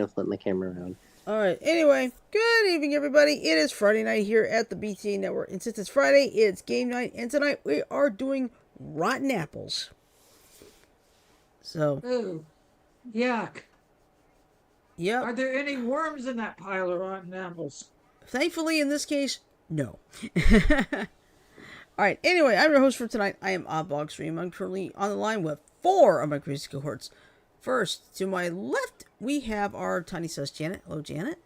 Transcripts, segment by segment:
gonna flip my camera around. Alright, anyway, good evening, everybody. It is Friday night here at the BTA Network. And since it's Friday, it's game night. And tonight we are doing Rotten Apples. So, Ooh, yuck. yep. Are there any worms in that pile of rotten apples? Thankfully, in this case, no. Alright, anyway, I'm your host for tonight. I am Oddbogstream. I'm currently on the line with 4 of my crazy cohorts. First, to my left, we have our tiny sus Janet. Hello, Janet.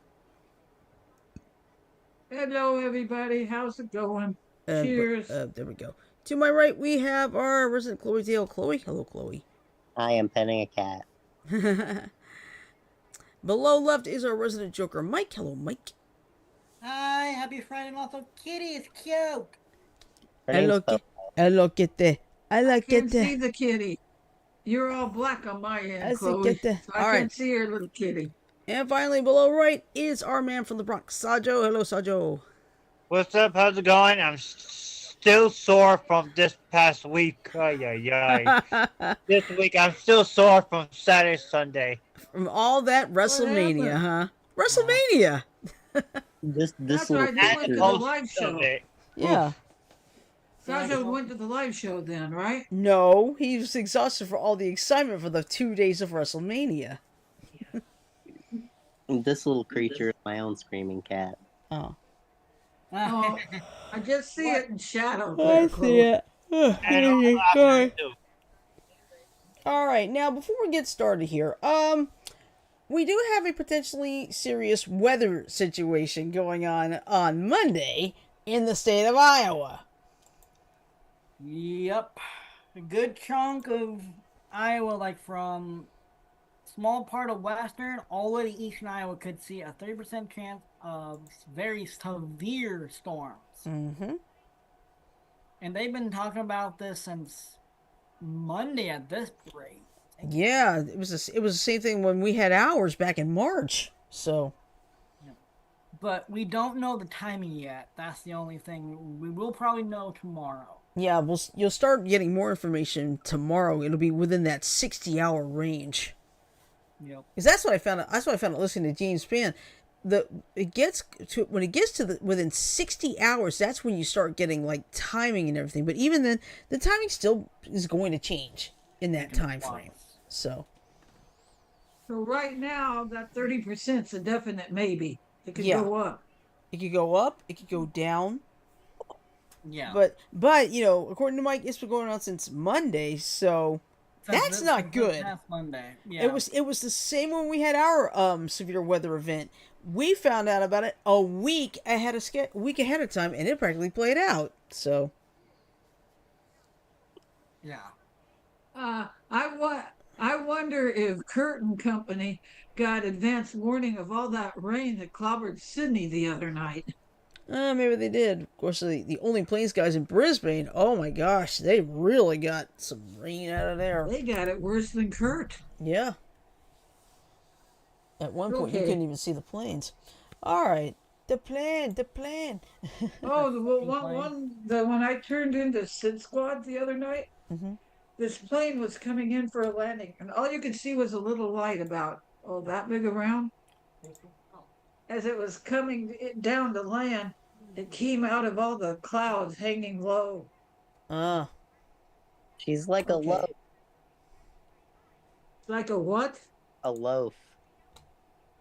Hello, everybody. How's it going? Cheers. There we go. To my right, we have our resident Chloe Dale. Chloe. Hello, Chloe. I am petting a cat. Below left is our resident Joker, Mike. Hello, Mike. Hi, happy Friday, and also Kitty is cute. Hello, hello, kitty. I like Can't see kitty. the kitty. You're all black on my end, I see Chloe. kitty. So I All can't right. see your little kitty. And finally, below right is our man from the Bronx, Sajo. Hello, Sajo. What's up? How's it going? I'm still sore from this past week. Ay, ay, ay. This week I'm still sore from Saturday, Sunday. From all that WrestleMania, huh? WrestleMania. This That's little right. They went to the live show. Sunday. Yeah. Sajo went to the live show then, right? No, he was exhausted for all the excitement for the 2 days of WrestleMania. this little creature is my own screaming cat. Oh. Oh, I just see it in shadow. I There, see Chloe. it. And all I do. All right, now before we get started here, we do have a potentially serious weather situation going on Monday in the state of Iowa. Yep. A good chunk of Iowa, like from small part of western all the way to eastern Iowa, could see a 30% chance of very severe storms. Mm-hmm. And they've been talking about this since Monday at this rate. Yeah, it was the same thing when we had ours back in March. So, But we don't know the timing yet. That's the only thing. We will probably know tomorrow. yeah, you'll start getting more information tomorrow. It'll be within that 60-hour range. Yep. Because that's what I found. That's what I found out listening to James Spann. When it gets to within 60 hours, that's when you start getting like timing and everything. But even then, the timing still is going to change in that time frame. So right now, that 30% is a definite maybe. It could Yeah. go up. it could go up, it could go down. Yeah. But according to Mike, it's been going on since Monday. So that's not good. Past Monday. Yeah. It was the same when we had our severe weather event. We found out about it a week ahead of time, and it practically played out. So Yeah. I wonder if Curtin Company got advance warning of all that rain that clobbered Sydney the other night. maybe they did. Of course, the only plains guys in Brisbane. Oh my gosh, they really got some rain out of there. They got it worse than Kurt. Yeah. At one point, you Okay. couldn't even see the planes. All right, the plan. Oh, when I turned into Sid Squad the other night, Mhm. this plane was coming in for a landing, and all you could see was a little light about that big around. As it was coming down to land, it came out of all the clouds hanging low. Ah, She's like a Okay. loaf. Like a what? A loaf.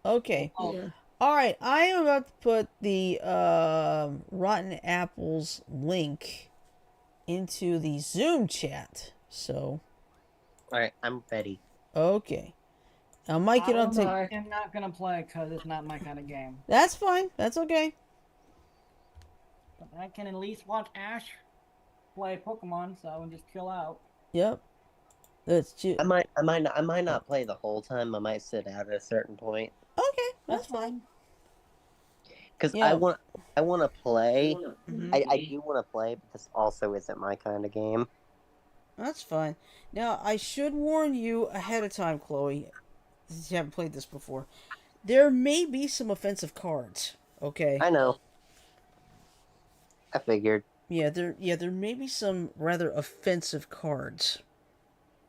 okay. Oh. Yeah. All right, I am about to put the Rotten Apples link into the Zoom chat. So, Alright, I'm ready. okay. Now, Mike, you don't take. I'm not gonna play because it's not my kind of game. That's fine. That's okay. But I can at least watch Ash play Pokemon, so I can just chill out. Yep. That's just I might not play the whole time. I might sit out at a certain point. okay. That's fine. Because Yeah. I want to play. Mhm. I do want to play, but this also isn't my kind of game. That's fine. Now, I should warn you ahead of time, Chloe, since you haven't played this before. There may be some offensive cards. Okay. I know. I figured. Yeah, there may be some rather offensive cards.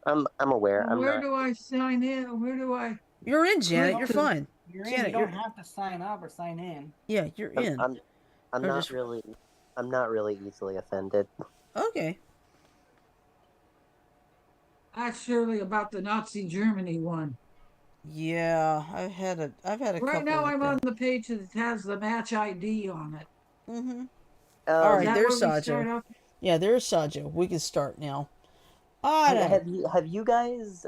I'm aware. I'm Where not. do I sign in? Where do I You're in, Janet. You're to- fine. You're in. Janet, You don't you're have to sign up or sign in. yeah, you're I'm in. I'm, I'm Or not just really I'm not really easily offended. okay. Ask Shirley about the Nazi Germany one. Yeah, I've had a Right couple now, like I'm on that. the page that has the match ID on it. Mm-hmm. All Is right, Um, that there's where we start Sajo. off? Yeah, there's Sajo. We can start now. All right. have you guys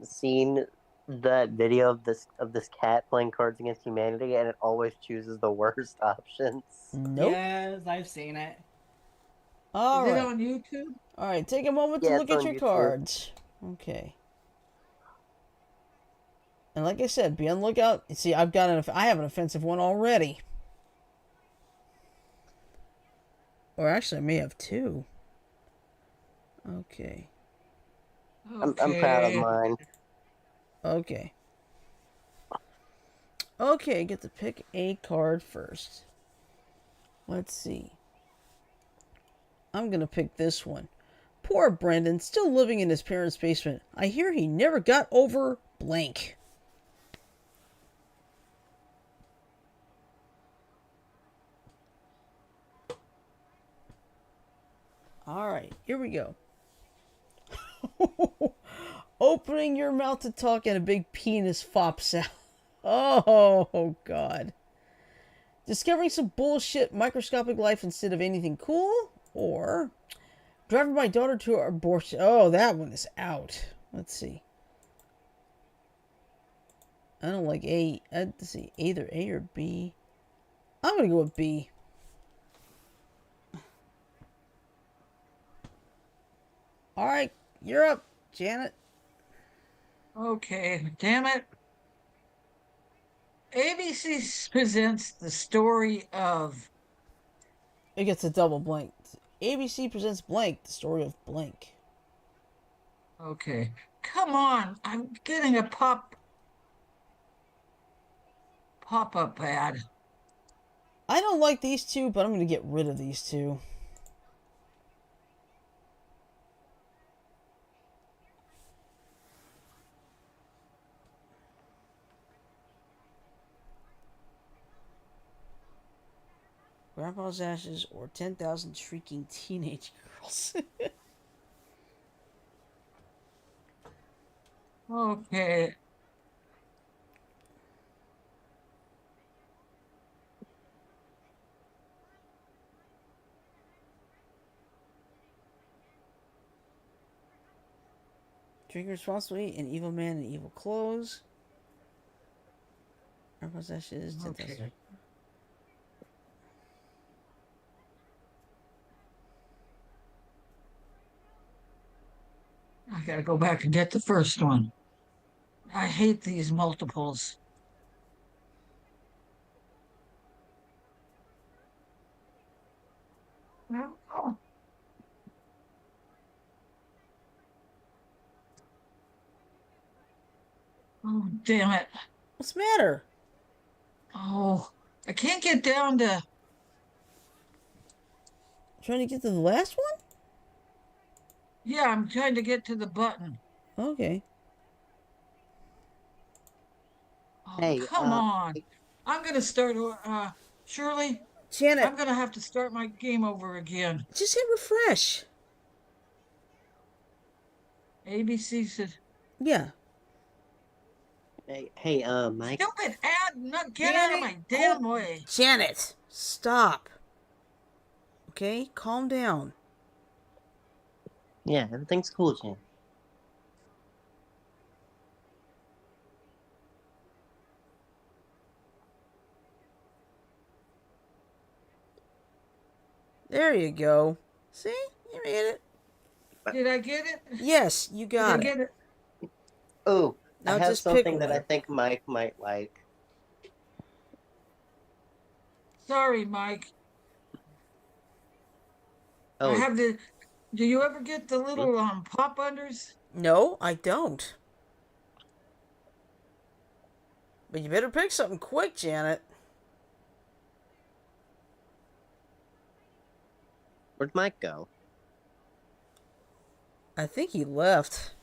seen that video of this cat playing Cards Against Humanity, and it always chooses the worst options? Nope. Yes, I've seen it. All Is it right. on YouTube? All right. Take a moment to Yeah, look it's at on your YouTube. cards. Okay. And like I said, be on the lookout. See, I have an offensive one already. Or actually, I may have two. Okay. I'm proud of Okay. mine. Okay. Okay, get to pick a card first. Let's see. I'm gonna pick this one. Poor Brendan, still living in his parents' basement. I hear he never got over blank. Alright, here we go. Opening your mouth to talk and a big penis fops out. Oh, God. Discovering some bullshit microscopic life instead of anything cool? Or driving my daughter to her abortion. Oh, that one is out. Let's see. I don't like A. Let's see. Either A or B. I'm going to go with B. Alright, you're up, Janet. Okay. Damn it. ABC presents the story of. It gets a double blank. ABC presents blank, the story of blank. Okay. Come on. I'm getting a pop-up ad. I don't like these two, but I'm going to get rid of these two. Grandpa's ashes or 10,000 shrieking teenage girls. Okay. Drink responsibly, an evil man in evil clothes. Grandpa's ashes, 10,000. Okay. I gotta go back and get the first one. I hate these multiples. Oh, oh, damn it. What's the matter? Oh, I can't get down to. Trying to get to the last one? Yeah, I'm trying to get to the button. Okay. Oh, Hey, come on. I'm gonna start. Shirley, Janet, I'm gonna have to start my game over again. just hit refresh. ABC said, Yeah. hey, Mike. "Stupid ad, not get out of my damn way." Janet, stop. Okay, calm down. Yeah, everything's cool, Jan. There you go. See? You made it. Did I get it? Yes, you Did I got it. get it? Oh, Now I have just pick something that I one. think Mike might like. Sorry, Mike. I Oh, have the. Do you ever get the little pop unders? No, I don't. But you better pick something quick, Janet. where'd Mike go? I think he left.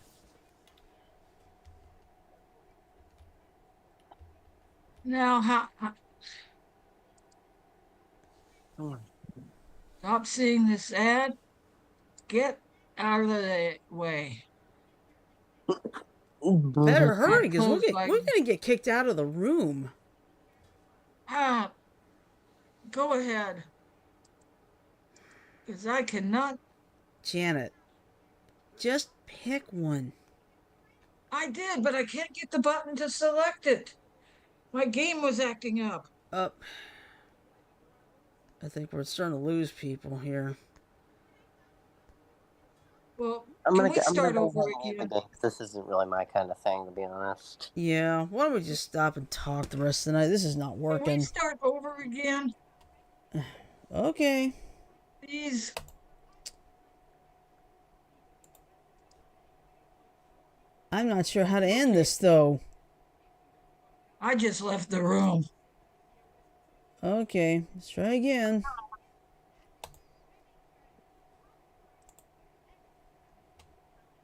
Now, Oh. stop seeing this ad. Get out of the way. Better I'm hurry, because close we're by. gonna get kicked out of the room. Ah, go ahead, because I cannot. Janet, just pick one. I did, but I can't get the button to select it. My game was acting up. Up. I think we're starting to lose people here. Well, I'm can gonna we go, I'm gonna start go over ahead and leave the again? game 'cause this isn't really my kind of thing, to be honest. Yeah, why don't we just stop and talk the rest of the night? This is not Can we working. start over again, Okay. please? I'm not sure how to end Okay. this, though. I just left the room. Okay, let's try again.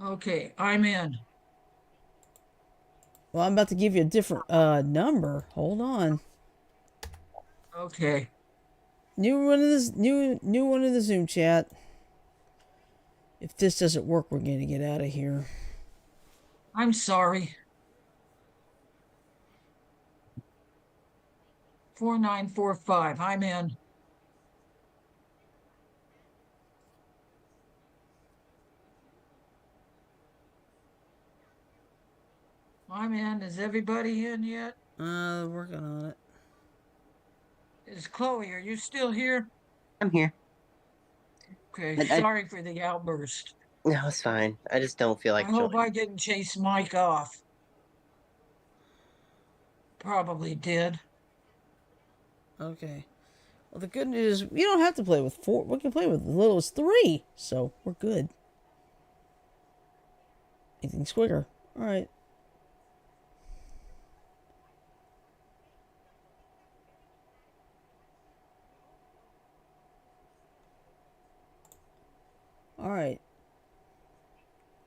Okay, I'm in. Well, I'm about to give you a different number. Hold on. Okay. New one in this new one in the Zoom chat. If this doesn't work, we're gonna get out of here. I'm sorry. 4945. I'm in. I'm in. Is everybody in yet? Working on it. Is Chloe, are you still here? I'm here. Okay, I sorry for the outburst. no, it's fine. I just don't feel I like hope I joining. didn't chase Mike off. Probably did. Okay. Well, the good news is we don't have to play with four. We can play with as little as three, so we're good. Anything's quicker. All right. All right.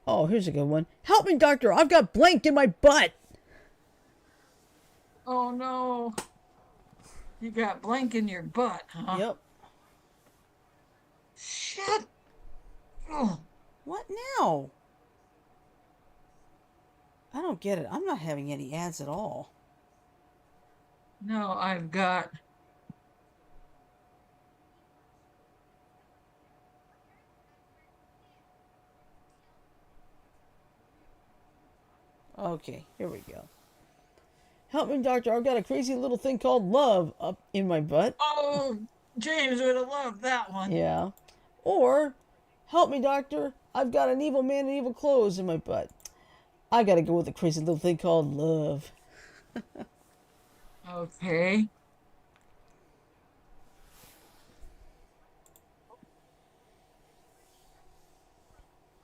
Oh, here's a good one. Help me, doctor. I've got blank in my butt. Oh no. You got blank in your butt, huh? Yep. Shit. Oh, What now? I don't get it. I'm not having any ads at all. no, I've got. Okay, here we go. Help me, doctor. I've got a crazy little thing called love up in my butt. Oh, James would have loved that one. Yeah. Or, help me, doctor. I've got an evil man in evil clothes in my butt. I gotta go with a crazy little thing called love. Okay.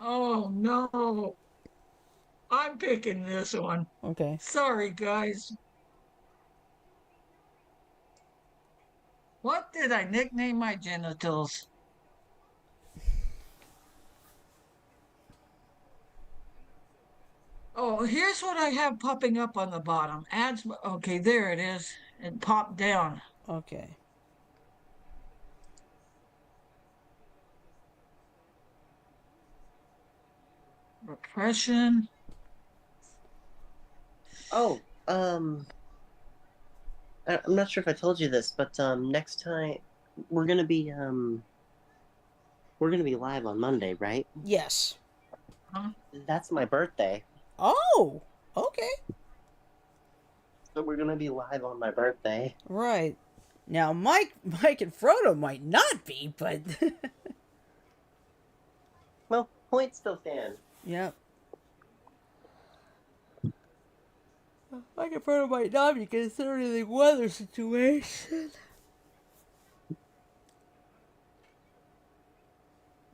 Oh no. I'm picking this one. Okay. Sorry, guys. What did I nickname my genitals? Oh, here's what I have popping up on the bottom. Ads. Okay, there it is. It popped down. Okay. Repression. Oh, I'm not sure if I told you this, but next time we're gonna be um we're gonna be live on Monday, right? Yes. Huh? That's my birthday, Oh, okay. so we're gonna be live on my birthday. Right. Now, Mike and Frodo might not be, but Well, point still stands. yeah. Mike and Frodo might not be considering the weather situation.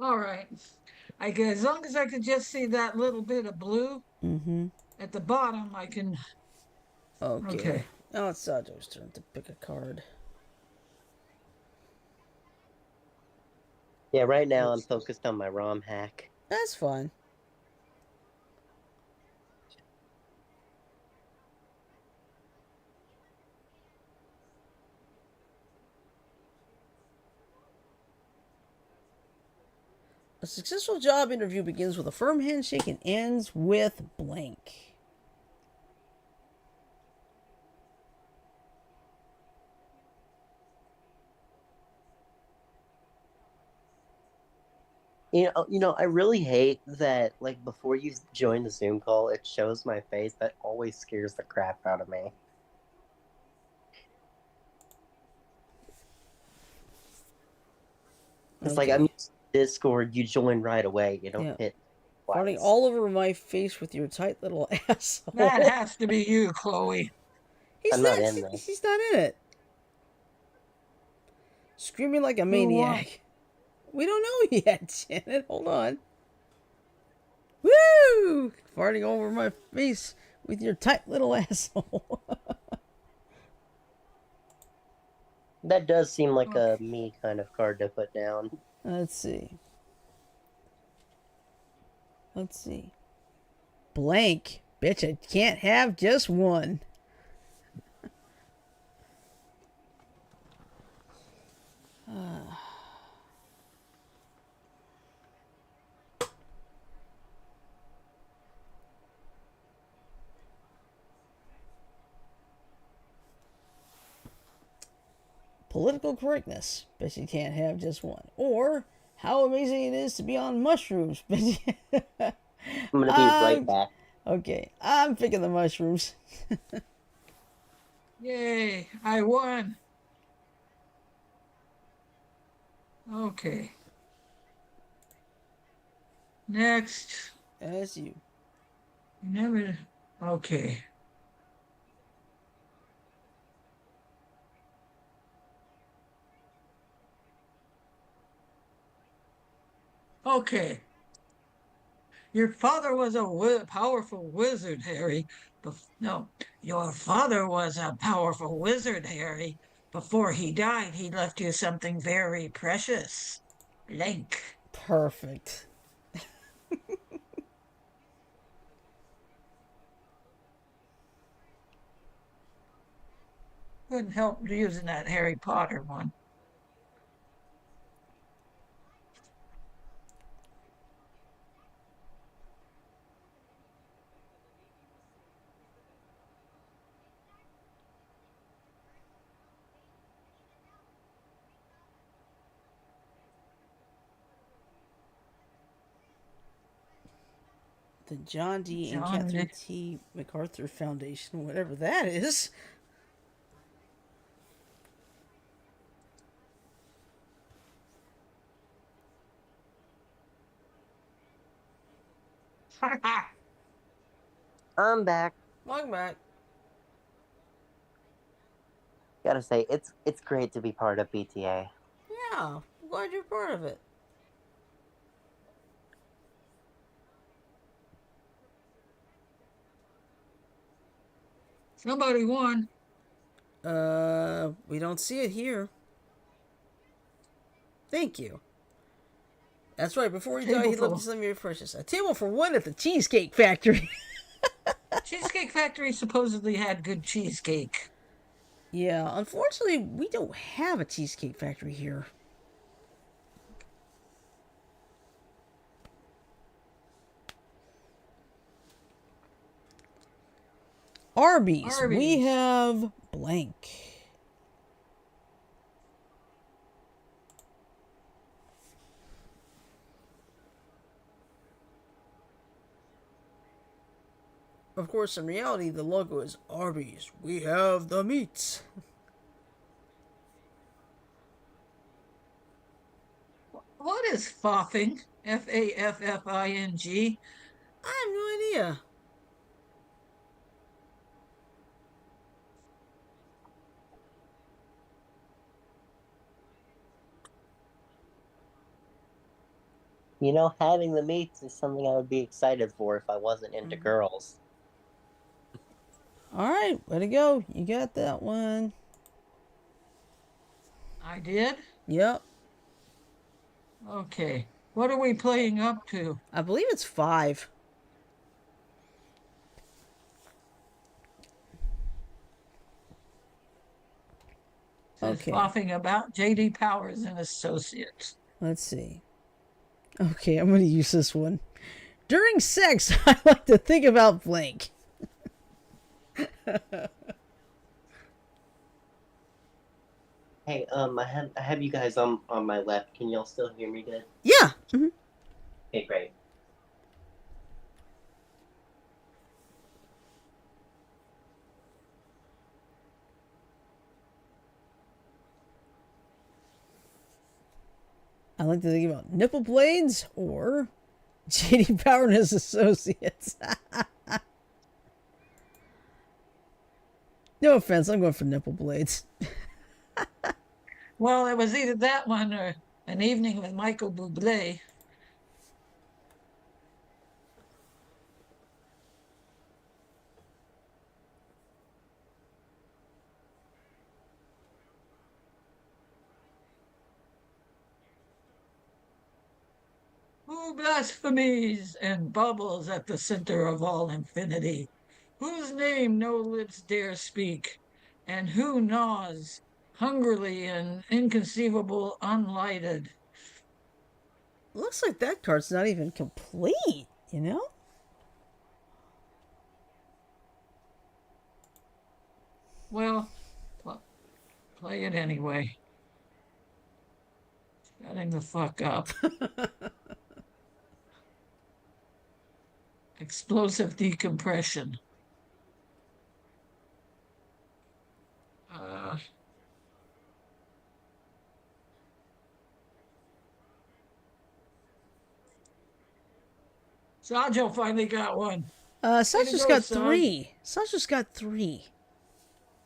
All right. I guess as long as I could just see that little bit of blue Mm-hmm. at the bottom, I can. Okay. Okay. Now it's Sajo's turn to pick a card. Yeah, right now I'm focused on my ROM hack. That's fine. successful job interview begins with a firm handshake and ends with blank. I really hate that. Like before you join the Zoom call, it shows my face. That always scares the crap out of me. It's like I'm Okay. used to Discord. You join right away. You don't Yeah. hit Farting twice. all over my face with your tight little That asshole. has to be you, Chloe. He's I'm not not. in this. He's not in it. Screaming like a Who won? maniac. We don't know yet, Janet. Hold on. Woo! Farting over my face with your tight little asshole. That does seem like Okay. a me kind of card to put down. Let's see. Let's see. Blank. Bitch, I can't have just one. Political correctness. Bet you can't have just one. Or how amazing it is to be on mushrooms. I'm gonna be right I'm back. okay. I'm picking the mushrooms. Yay, I won. Okay. Next. As you. Never. Okay. Okay. Your father was a powerful wizard, Harry. No, your father was a powerful wizard, Harry. Before he died, he left you something very precious. Link. Perfect. Couldn't help using that Harry Potter one. The John D. and John Catherine Dick. T. MacArthur Foundation, whatever that is. I'm back. Welcome back. Gotta say, it's great to be part of BTA. Yeah, I'm glad you're part of it. Somebody won. We don't see it here. Thank you. That's right. Before he died, Table he left full. us something very precious. A table for one at the Cheesecake Factory. Cheesecake Factory supposedly had good cheesecake. Yeah, unfortunately, we don't have a Cheesecake Factory here. Arby's. We Arby's. have blank. Of course, in reality, the logo is Arby's. We have the meats. What is foffing? Faffing. I have no idea. Having the meats is something I would be excited for if I wasn't into girls. All right, way to go. You got that one. I did? Yep. Okay. What are we playing up to? I believe it's 5. Says Okay. foffing about J.D. Powers and Associates. Let's see. Okay, I'm going to use this one. During sex, I like to think about blank. Hey, I have you guys on my left. Can y'all still hear me good? Yeah. Mhm. Okay, great. I like to think about nipple blades or JD Power and his associates. No offense, I'm going for nipple blades. Well, it was either that one or An Evening with Michael Bublé. Who blasphemies and bubbles at the center of all infinity? Whose name no lips dare speak? And who gnaws hungrily and inconceivable unlighted? Looks like that card's not even complete, you know? Well, play it anyway. Shutting the fuck up. Explosive decompression. Uh, Sajo finally got one. Way to Sasha's go, got Saj. three. Sasha's got three.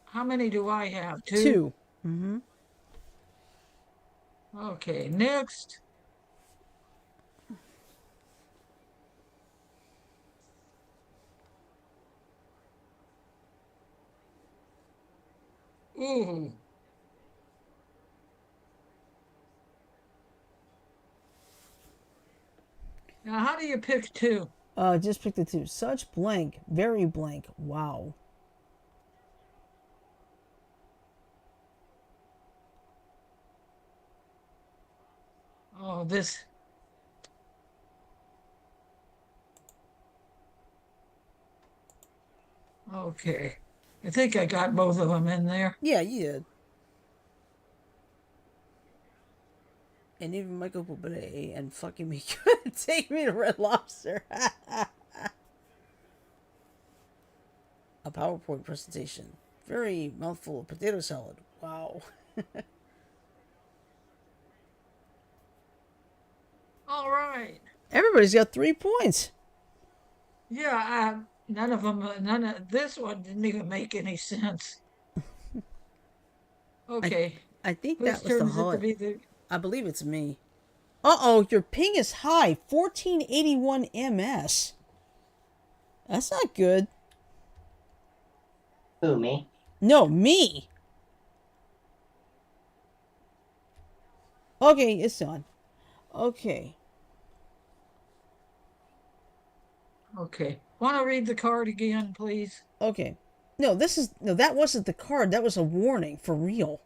How many do I have? Two? Two. Mm-hmm. Okay, next. Ooh. Now, how do you pick two? Just picked the two. Such blank. Very blank. Wow. Oh, this. Okay. I think I got both of them in there. Yeah, you did. And even Michael Bublé and fucking me couldn't take me to Red Lobster. A PowerPoint presentation. Very mouthful of potato salad. Wow. All right. Everybody's got 3 points. Yeah, none of them, none of this one didn't even make any sense. I Okay. I think Whose that was the turn is it to hot. be the. I believe it's me. Uh-oh, your ping is high. 1481 ms. That's not good. Who, me? No, me. Okay, it's on. Okay. Okay. Want to read the card again, please? Okay. No, that wasn't the card. That was a warning for real.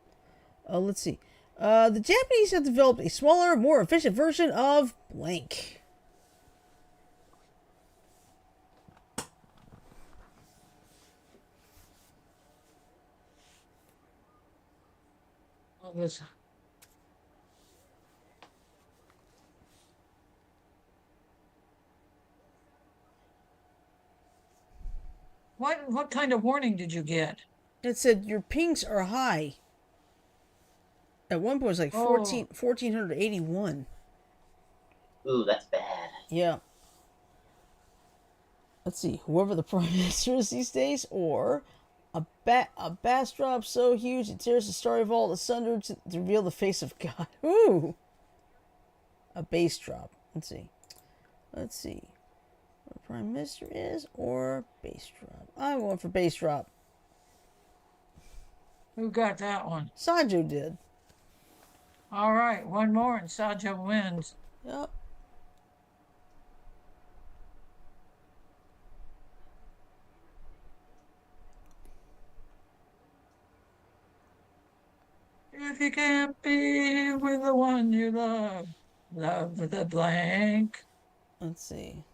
Let's see. The Japanese have developed a smaller, more efficient version of blank. Oh, this. What kind of warning did you get? It said your pings are high. At one point, it was like Oh, 1481. Ooh, that's bad. Yeah. Let's see. Whoever the prime minister is these days, or a bass drop so huge it tears the starry vault asunder to reveal the face of God. Ooh. A bass drop. Let's see. Let's see. What the prime minister is, or bass drop. I'm going for bass drop. who got that one? Sanjo did. All right, one more and Sajo wins. Yep. If you can't be with the one you love. Love the blank. Let's see.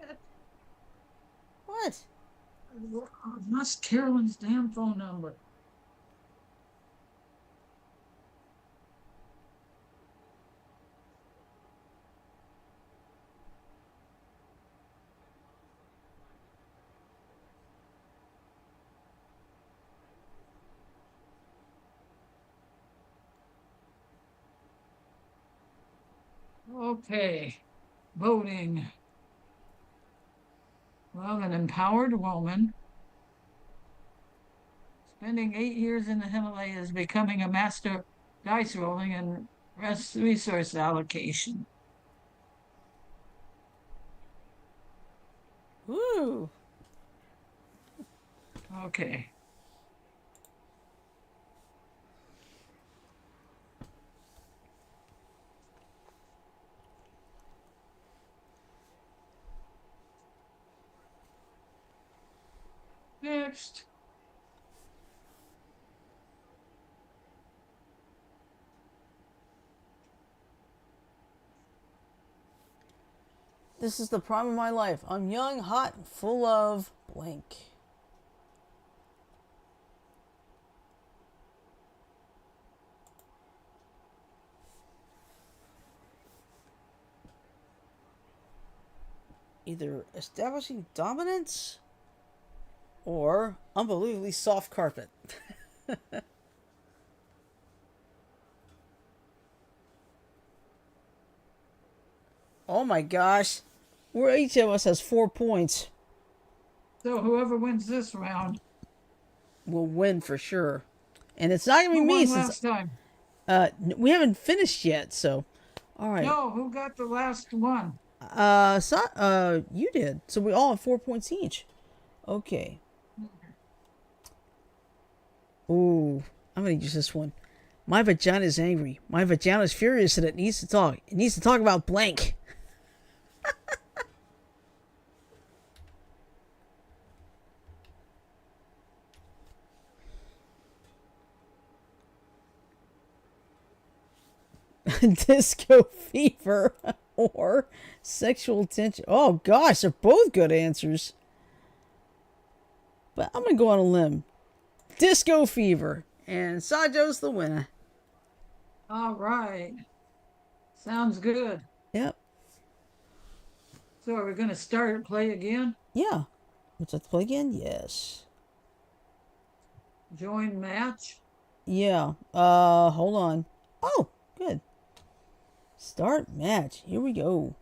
Shit. What? I lost Carolyn's damn phone number. Okay, voting. Well, an empowered woman spending 8 years in the Himalayas, becoming a master dice rolling and resource allocation. Woo! Okay. Next. This is the prime of my life. I'm young, hot, and full of blank. Either establishing dominance or unbelievably soft carpet. Oh my gosh. Where each of us has 4 points. So whoever wins this round. Will win for sure. And it's not going to be Who me won since last time? we haven't finished yet, so all right. No, who got the last one? You did. So we all have 4 points each. Okay. Ooh, I'm going to use this one. My vagina is angry. My vagina is furious and it needs to talk. It needs to talk about blank. Disco fever or sexual tension. Oh gosh, they're both good answers. But I'm gonna go on a limb. Disco fever, and Sajo's the winner. All right. Sounds good. Yep. So are we going to start play again? Yeah. Let's have to play again. Yes. Join match? Yeah. Hold on. Oh, good. Start match. Here we go.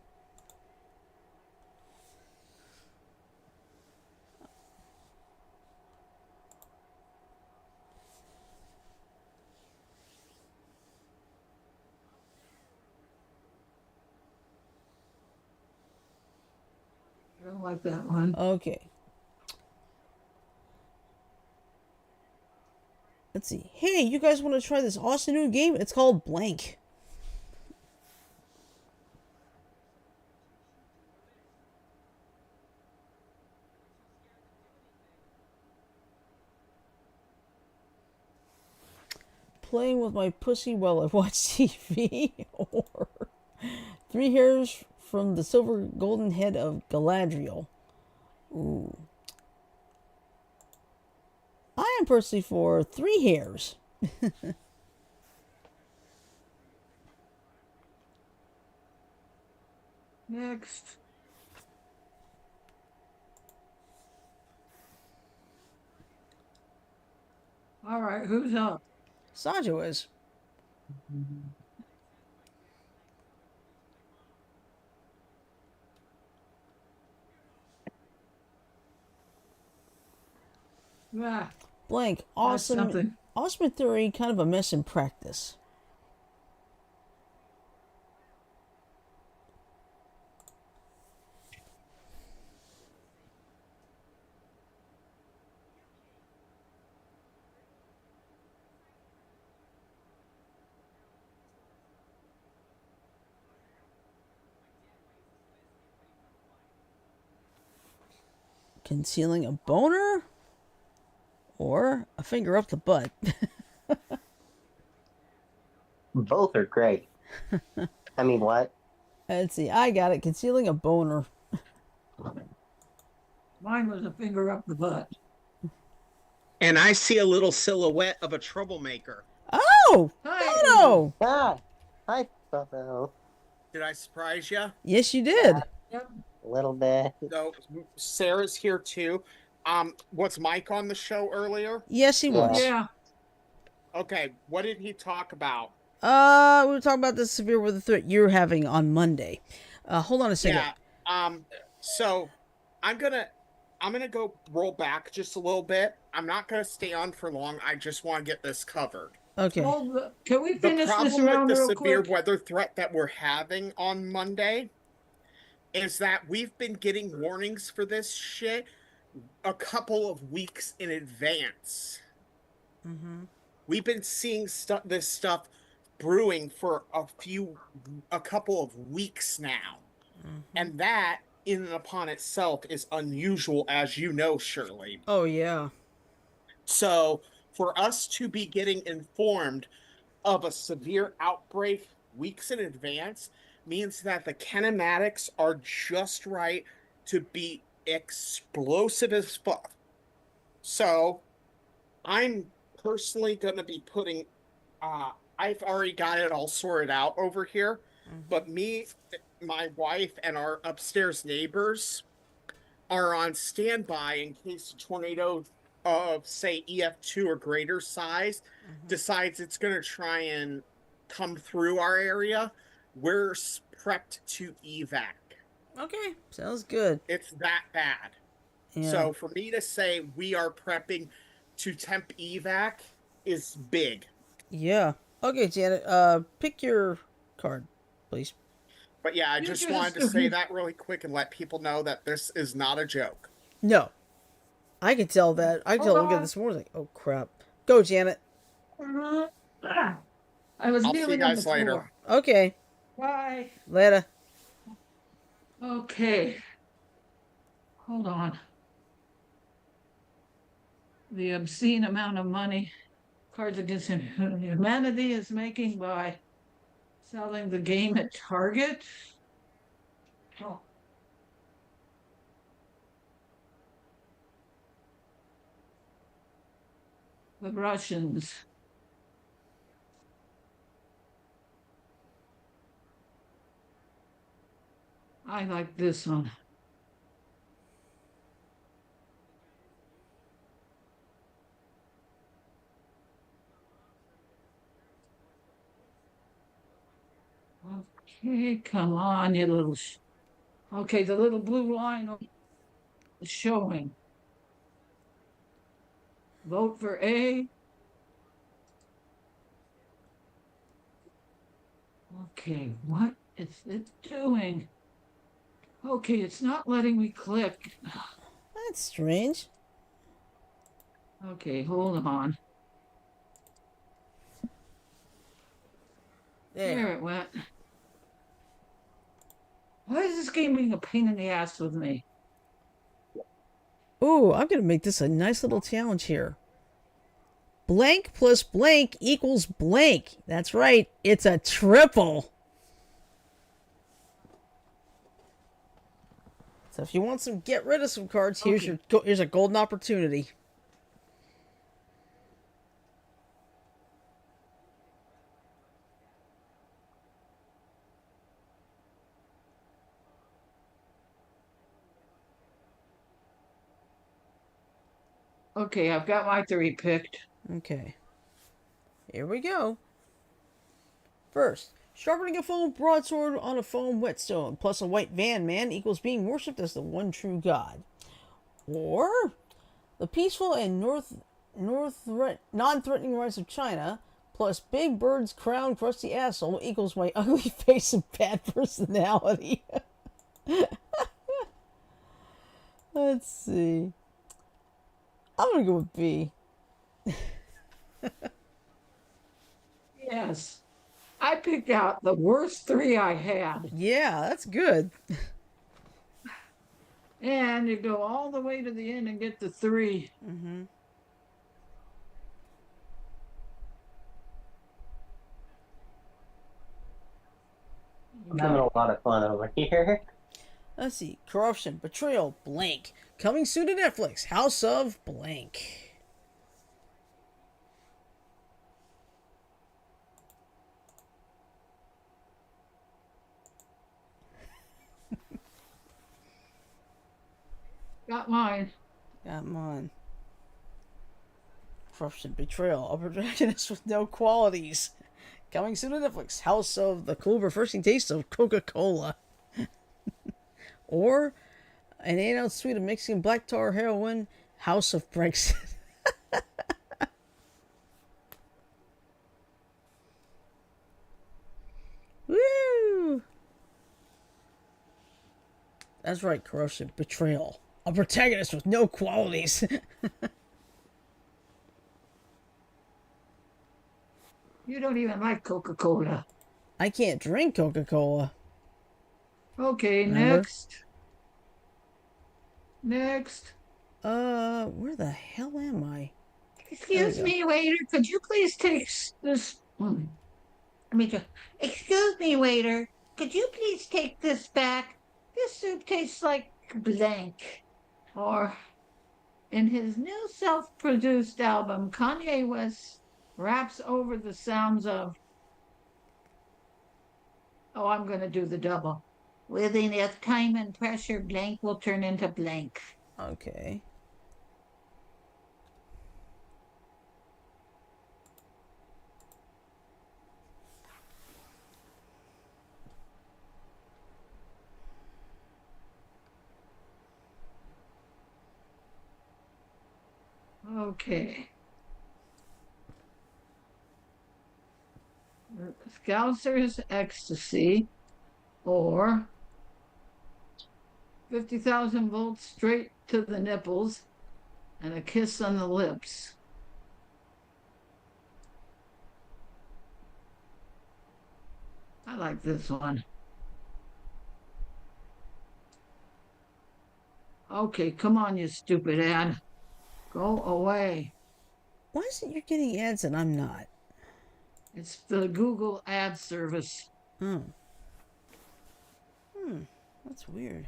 I don't like that one. Okay. Let's see. Hey, you guys want to try this awesome new game? It's called Blank. Playing with my pussy while I watch TV, or 3 hairs from the silver golden head of Galadriel. Ooh. I am personally for 3 hairs. Next. All right, who's up? Sanjo is. Ah, Blank. that's Awesome. something. Awesome in theory, kind of a mess in practice. Concealing a boner or a finger up the butt. Both are great. I mean, what? Let's see. I got it. Concealing a boner. Mine was a finger up the butt. And I see a little silhouette of a troublemaker. Oh! Hi. No! Ah, hi, Buffalo. Did I surprise you? Yes, you did. Yep. A little bit. So Sarah's here too. Was Mike on the show earlier? Yes, he was. Yeah. Okay, what did he talk about? We were talking about the severe weather threat you're having on Monday. Hold on a second. Yeah. So I'm gonna go roll back just a little bit. I'm not gonna stay on for long. I just want to get this covered. Okay. Well, can we The finish this problem round with the real severe quick? weather threat that we're having on Monday is that we've been getting warnings for this shit a couple of weeks in advance. Mm-hmm. We've been seeing this stuff brewing for a couple of weeks now. Mm-hmm. And that in and upon itself is unusual, as you know, Shirley. Oh, yeah. So for us to be getting informed of a severe outbreak weeks in advance means that the kinematics are just right to be explosive as fuck. So I'm personally going to be putting, I've already got it all sorted out over here, but me, my wife, and our upstairs neighbors are on standby in case a tornado of, say, EF2 or greater size decides it's going to try and come through our area. We're prepped to evac. Okay. Sounds good. It's that bad. Yeah. So for me to say we are prepping to temp evac is big. Yeah. Okay, Janet. Pick your card, please. But yeah, I You just just- wanted to say that really quick and let people know that this is not a joke. No. I could tell that. I could tell. Look at this morning. Like, oh crap. Go, Janet. I was I'll see you kneeling on the guys floor. later. Okay. Bye. Later. Okay. Hold on. The obscene amount of money Cards Against Humanity is making by selling the game at Target. Oh. The Russians. I like this one. Okay, come on, you little. Okay, the little blue line is showing. Vote for A. Okay, what is it doing? Okay, it's not letting me click. That's strange. Okay, hold on. There it went. Why is this game being a pain in the ass with me? Ooh, I'm gonna make this a nice little challenge here. Blank plus blank equals blank. That's right. It's a triple. So if you want some, get rid of some cards. Here's Okay. here's a golden opportunity. Okay, I've got my three picked. Okay. Here we go. First, sharpening a foam broadsword on a foam whetstone plus a white van man equals being worshipped as the one true god. Or the peaceful and non-threatening rights of China plus Big Bird's crown crusty asshole equals my ugly face and bad personality. Let's see. I'm gonna go with B. Yes. I picked out the worst three I had. Yeah, that's good. And you go all the way to the end and get the 3. Mm-hmm. I'm having a lot of fun over here. Let's see. Corruption, betrayal, blank. Coming soon to Netflix. House of blank. Got mine. Got mine. Corruption, betrayal, a protagonist with no qualities. Coming soon to Netflix. House of the cool refreshing taste of Coca-Cola. Or an 8-ounce suite of Mexican black tar heroin. House of Brexit. Woo! That's right, corruption, betrayal. A protagonist with no qualities. You don't even like Coca-Cola. I can't drink Coca-Cola. Okay, Remember? next. Next. Where the hell am I? Excuse me, waiter. Could you please take this? Let me just. Excuse me, waiter. Could you please take this back? This soup tastes like blank. Or in his new self-produced album, Kanye West raps over the sounds of. Oh, I'm going to do the double. With enough time and pressure, blank will turn into blank. Okay. Okay. Scouser's ecstasy or 50,000 volts straight to the nipples and a kiss on the lips. I like this one. Okay, come on, you stupid ad. Go away. Why is it you're getting ads and I'm not? It's the Google ad service. Oh. That's weird.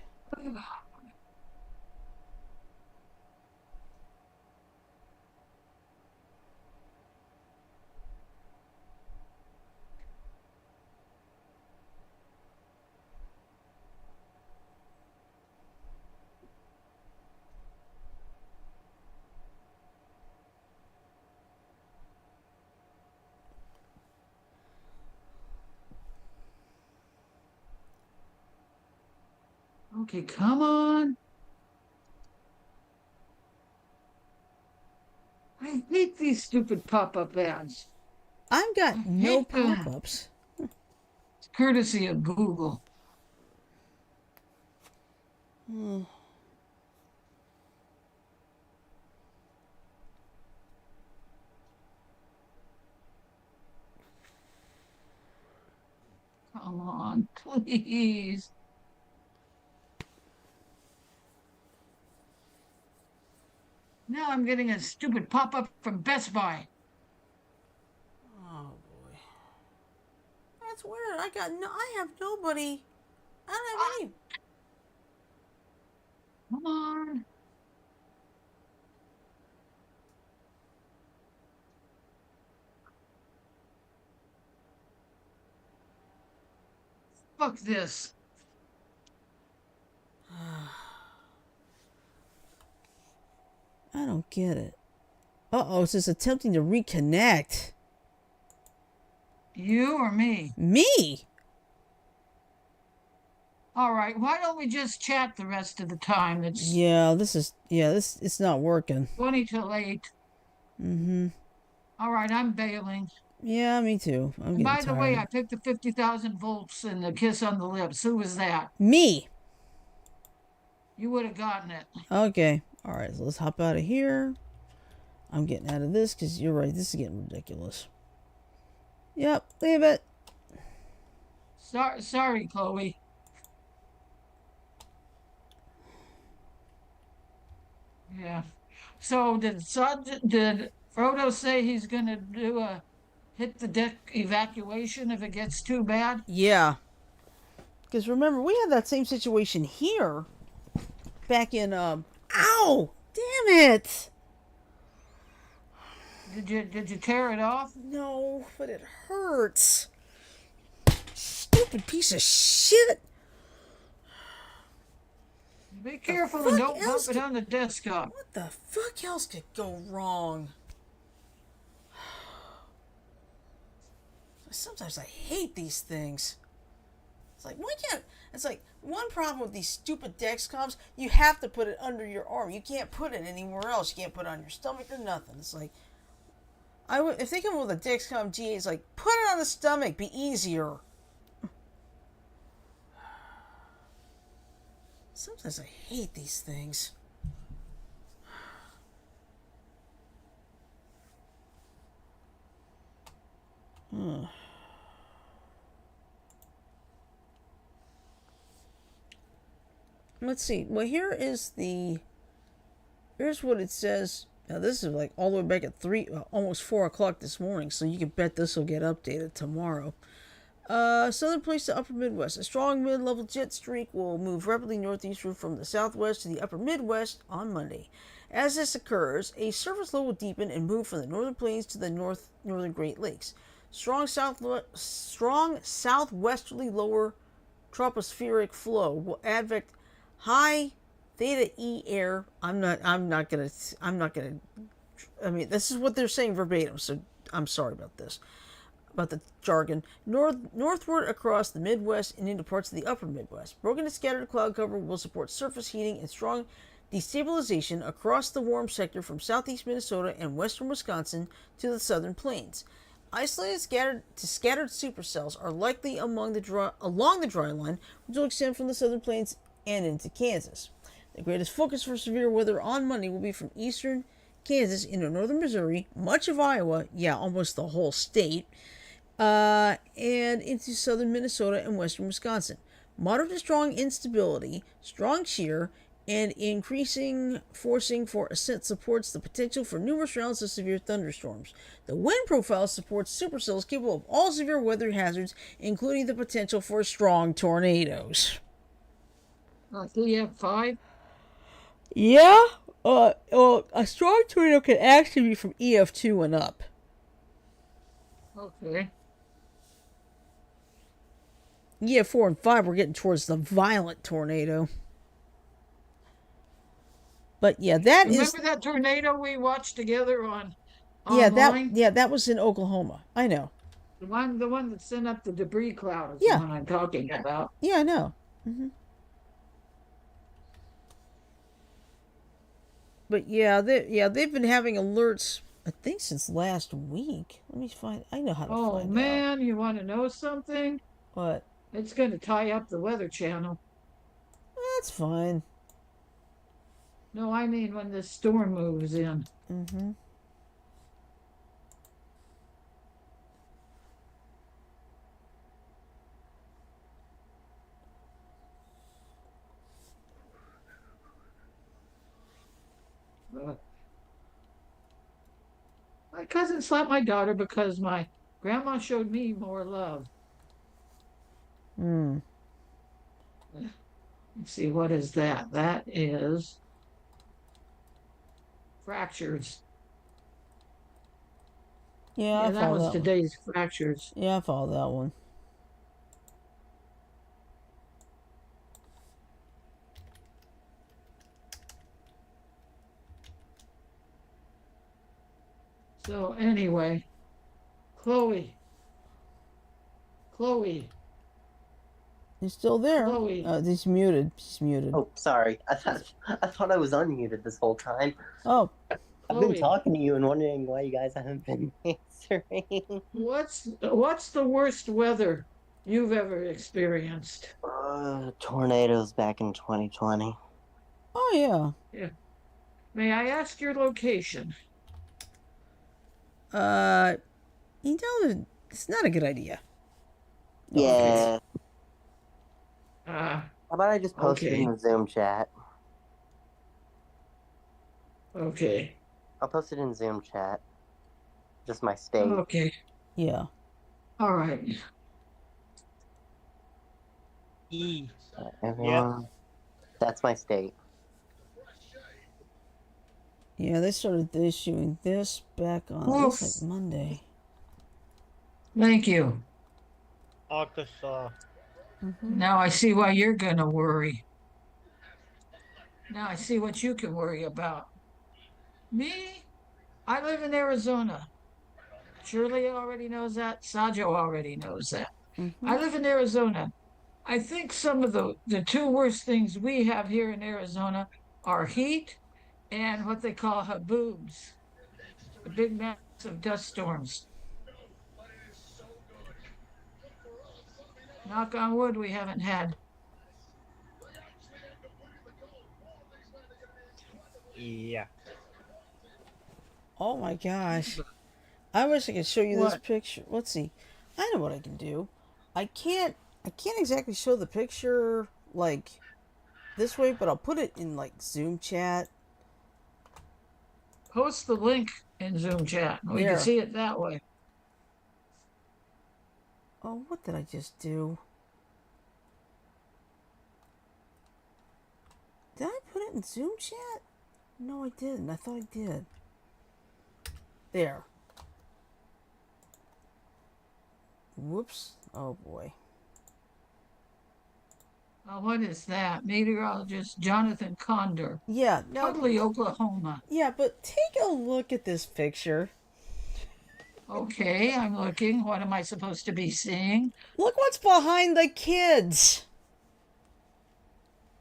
Okay, come on. I hate these stupid pop-up ads. I've got I no hate them. pop-ups. It's courtesy of Google. Hmm. Come on, please. Now I'm getting a stupid pop-up from Best Buy. Oh boy. That's weird. I have nobody. I don't have any. Come on. Fuck this. I don't get it. Uh-oh, it's just attempting to reconnect. You or me? Me? All right, why don't we just chat the rest of the time? It's It's not working. 20 till 8. Mm-hmm. All right, I'm bailing. Yeah, me too. I'm And getting by the way, I tired. picked the 50,000 volts and the kiss on the lips. Who was that? Me! You would have gotten it. Okay. Alright, so let's hop out of here. I'm getting out of this because you're right. This is getting ridiculous. Yep, leave it. Sorry, Chloe. Yeah. So did Frodo say he's gonna do a hit the deck evacuation if it gets too bad? Yeah, because remember we had that same situation here back in Ow! Damn it! Did you tear it off? No, but it hurts. Stupid piece of shit. Be The careful and fuck don't else bump it could on the desktop. what the fuck else could go wrong? Sometimes I hate these things. It's like why can't it's like one problem with these stupid Dexcoms, you have to put it under your arm. You can't put it anywhere else. You can't put it on your stomach or nothing. It's like if they come up with a Dexcom GA, it's like put it on the stomach, be easier. Sometimes I hate these things. Let's see. Well, here's what it says. Now this is like all the way back at almost 4 o'clock this morning. So you can bet this will get updated tomorrow. Southern plains to upper Midwest. A strong mid-level jet streak will move rapidly northeastward from the southwest to the upper Midwest on Monday. As this occurs, a surface low will deepen and move from the northern plains to the northern Great Lakes. Strong southwesterly lower tropospheric flow will advect high theta E air. I'm not gonna. I mean, this is what they're saying verbatim. So I'm sorry about this. About the jargon, northward across the Midwest and into parts of the upper Midwest. Broken and scattered cloud cover will support surface heating and strong destabilization across the warm sector from southeast Minnesota and western Wisconsin to the southern plains. Isolated scattered supercells are likely along the dry line, which will extend from the southern plains and into Kansas. The greatest focus for severe weather on Monday will be from eastern Kansas into northern Missouri, much of Iowa, yeah, almost the whole state, and into southern Minnesota and western Wisconsin. Moderate to strong instability, strong shear, and increasing forcing for ascent supports the potential for numerous rounds of severe thunderstorms. The wind profile supports supercells capable of all severe weather hazards, including the potential for strong tornadoes. Do you have 5? Yeah, a strong tornado can actually be from EF2 and up. Okay. EF4 and 5, we're getting towards the violent tornado. But yeah, Remember that tornado we watched together online? Yeah, that was in Oklahoma. I know. The one that sent up the debris cloud is Yeah. the one I'm talking about. Yeah, I know. Mm-hmm. But they've been having alerts, I think, since last week. Let me find. I know how to find out. Oh man, you want to know something? What? It's going to tie up the Weather Channel. That's fine. No, I mean when this storm moves in. Mm-hmm. My cousin slapped my daughter because my grandma showed me more love. Hmm. Let's see, what is that? That is fractures. Yeah, that was today's fractures. Yeah, I follow that one. So anyway, Chloe. He's still there. Chloe. He's muted. He's muted. Oh, sorry. I thought I was unmuted this whole time. Oh. I've been talking to you and wondering why you guys haven't been answering. What's the worst weather you've ever experienced? Tornadoes back in 2020. Oh yeah. Yeah. May I ask your location? It's not a good idea. Yeah. How about I just post it Okay. in the Zoom chat? Okay. I'll post it in Zoom chat. Just my state. Okay. Yeah. All right. E. Yep. Everyone. That's my state. Yeah, they started issuing this back on, it looks like Oof. Monday. Thank you. Arkansas. Now I see why you're gonna worry. Now I see what you can worry about. Me? I live in Arizona. Shirley already knows that. Sajo already knows that. Mm-hmm. I live in Arizona. I think some of the two worst things we have here in Arizona are heat and what they call haboobs, the big massive dust storms. Knock on wood, we haven't had. Yeah. Oh my gosh. I wish I could show you this What? picture. Let's see. I know what I can do. I can't exactly show the picture like this way, but I'll put it in like Zoom chat. Post the link in Zoom chat. We can There. see it that way. Oh, what did I just do? Did I put it in Zoom chat? No, I didn't. I thought I did. There. Whoops. Oh boy. What is that? Meteorologist Jonathan Condor, Yeah, now Totally, Oklahoma. yeah, but take a look at this picture. Okay, I'm looking. What am I supposed to be seeing? Look what's behind the kids.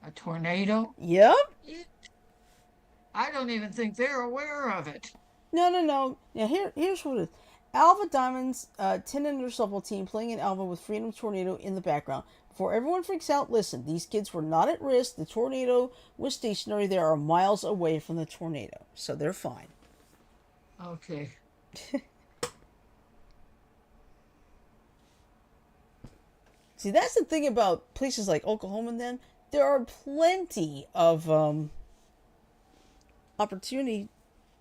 A tornado? Yep. I don't even think they're aware of it. No. Yeah, here's what it is. Alva Diamond's 10 under softball team playing in Alva with Freedom Tornado in the background. Before everyone freaks out, listen, these kids were not at risk. The tornado was stationary. They are miles away from the tornado, so they're fine. Okay. See, that's the thing about places like Oklahoma, then. There are plenty of opportunity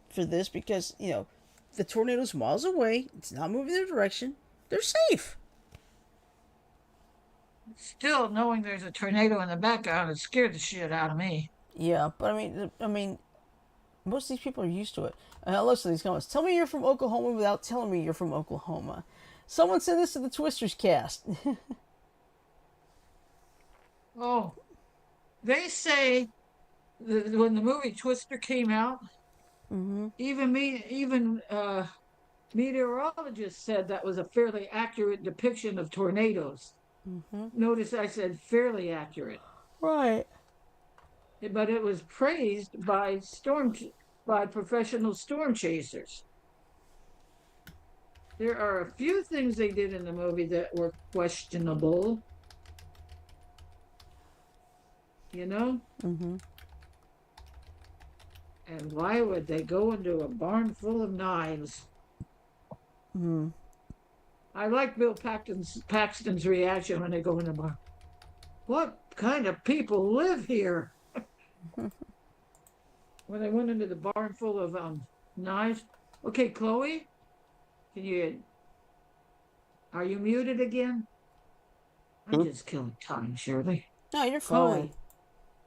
for this because, the tornado's miles away. It's not moving their direction. They're safe. Still, knowing there's a tornado in the background, it scared the shit out of me. Yeah, but I mean, most of these people are used to it. Listen to these comments. Tell me you're from Oklahoma without telling me you're from Oklahoma. Someone send this to the Twisters cast. Oh, they say when the movie Twister came out, even meteorologists said that was a fairly accurate depiction of tornadoes. Notice I said fairly accurate, Right. but it was praised by professional storm chasers. There are a few things they did in the movie that were questionable. Mm-hmm. And why would they go into a barn full of knives? Mm-hmm. I like Bill Paxton's reaction when they go in the barn. What kind of people live here? When they went into the barn full of knives. Okay, Chloe, are you muted again? I'm just killing time, Shirley. No, you're Chloe, fine.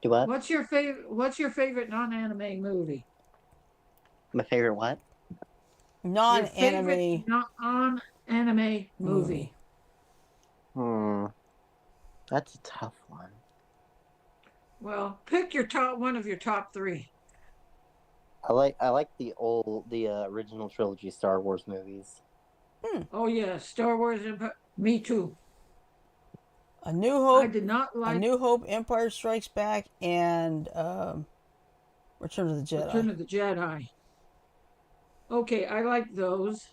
Do what? what's your favorite non-anime movie? My favorite what? Your favorite Non-anime non-anime movie. That's a tough one. Well, pick one of your top three. I like the original trilogy Star Wars movies. Oh yeah, Star Wars. Me too. A New I Hope, did not A like New Hope, Empire Strikes Back, and Return of the Jedi. Return of the Jedi. Okay, I like those.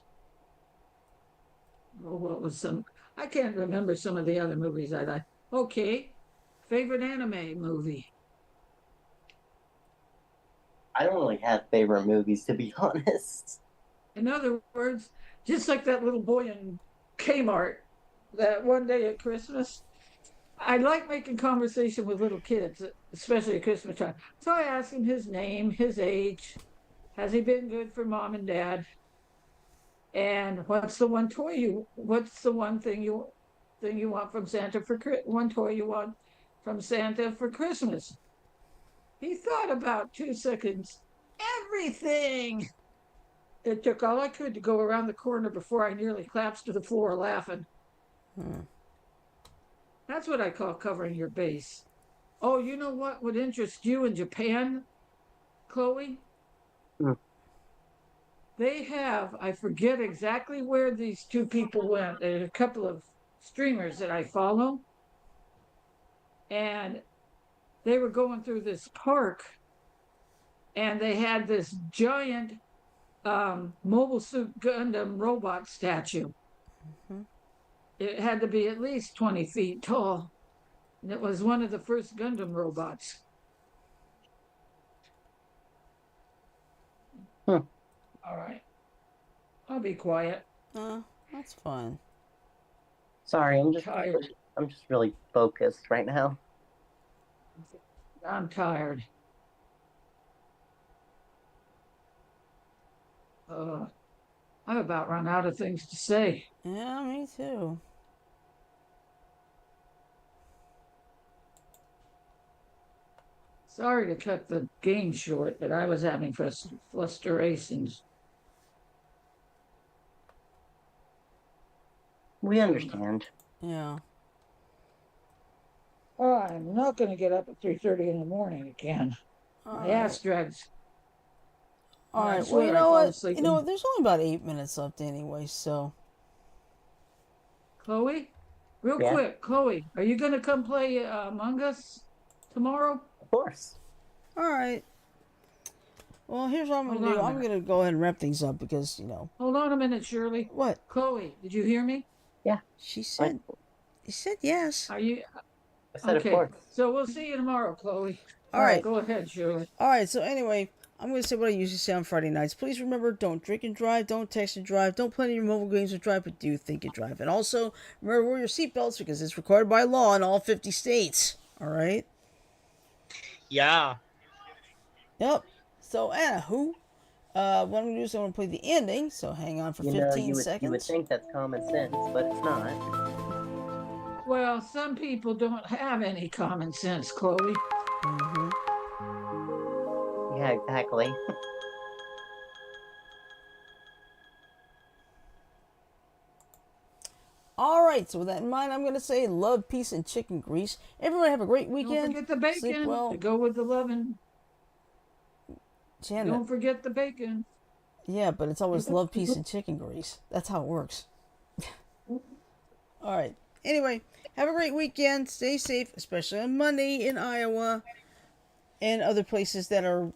Oh, what was some? I can't remember some of the other movies I like. Okay, favorite anime movie. I don't really have favorite movies, to be honest. In other words, just like that little boy in Kmart that one day at Christmas. I like making conversation with little kids, especially at Christmas time. So I ask him his name, his age, Has he been good for mom and dad? And what's the one thing you want from Santa for one toy you want from Santa for Christmas? He thought about 2 seconds. Everything. It took all I could to go around the corner before I nearly collapsed to the floor laughing. That's what I call covering your base. Oh, you know what would interest you in Japan, Chloe? Hmm. They have, I forget exactly where these two people went. There's a couple of streamers that I follow, and they were going through this park, and they had this giant Mobile Suit Gundam robot statue. It had to be at least 20 feet tall, and it was one of the first Gundam robots. Hmm. All right. I'll be quiet. That's fine. Sorry, I'm just Tired. really focused right now. I'm tired. I've about run out of things to say. Yeah, me too. Sorry to cut the game short, but I was having frustrations. We understand. Yeah. Oh, I'm not going to get up at 3:30 in the morning again. My ass drags. All I right. swear Well, you I know fall what? asleep You know in- what? There's only about 8 minutes left anyway, so. Chloe, real Yeah? quick, Chloe, are you going to come play Among Us tomorrow? Of course. All right. Well, here's what I'm Hold gonna on do. a I'm minute. gonna go ahead and wrap things up because Hold on a minute, Shirley. what Chloe, did you hear me? she said. He said yes. Are you I said okay? of course. So we'll see you tomorrow, Chloe. All right. Go ahead, Shirley. All right. So anyway, I'm gonna say what I usually say on Friday nights. Please remember, don't drink and drive, don't text and drive, don't play any of your mobile games and drive, but do think and drive. And also remember, wear your seatbelts because it's required by law in all 50 states. All right. Yeah. Yep. So anywho, what I'm gonna do is I'm gonna play the ending. So hang on for You know, 15 you would seconds. think that's common sense, but it's not. Well, some people don't have any common sense, Chloe. Yeah, exactly. All right, so with that in mind, I'm going to say love, peace, and chicken grease. Everyone have a great Don't weekend. forget the Sleep bacon well. to go with the loving. Janet. Don't forget the bacon. Yeah, but it's always love, peace, and chicken grease. That's how it works. All right. Anyway, have a great weekend. Stay safe, especially on Monday in Iowa and other places that are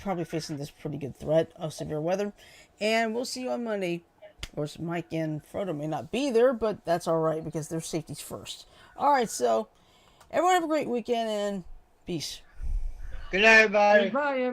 probably facing this pretty good threat of severe weather. And we'll see you on Monday. Of course, Mike and Frodo may not be there, but that's all right because their safety's first. All right, so everyone have a great weekend and peace. Good night, everybody. Goodbye, everybody.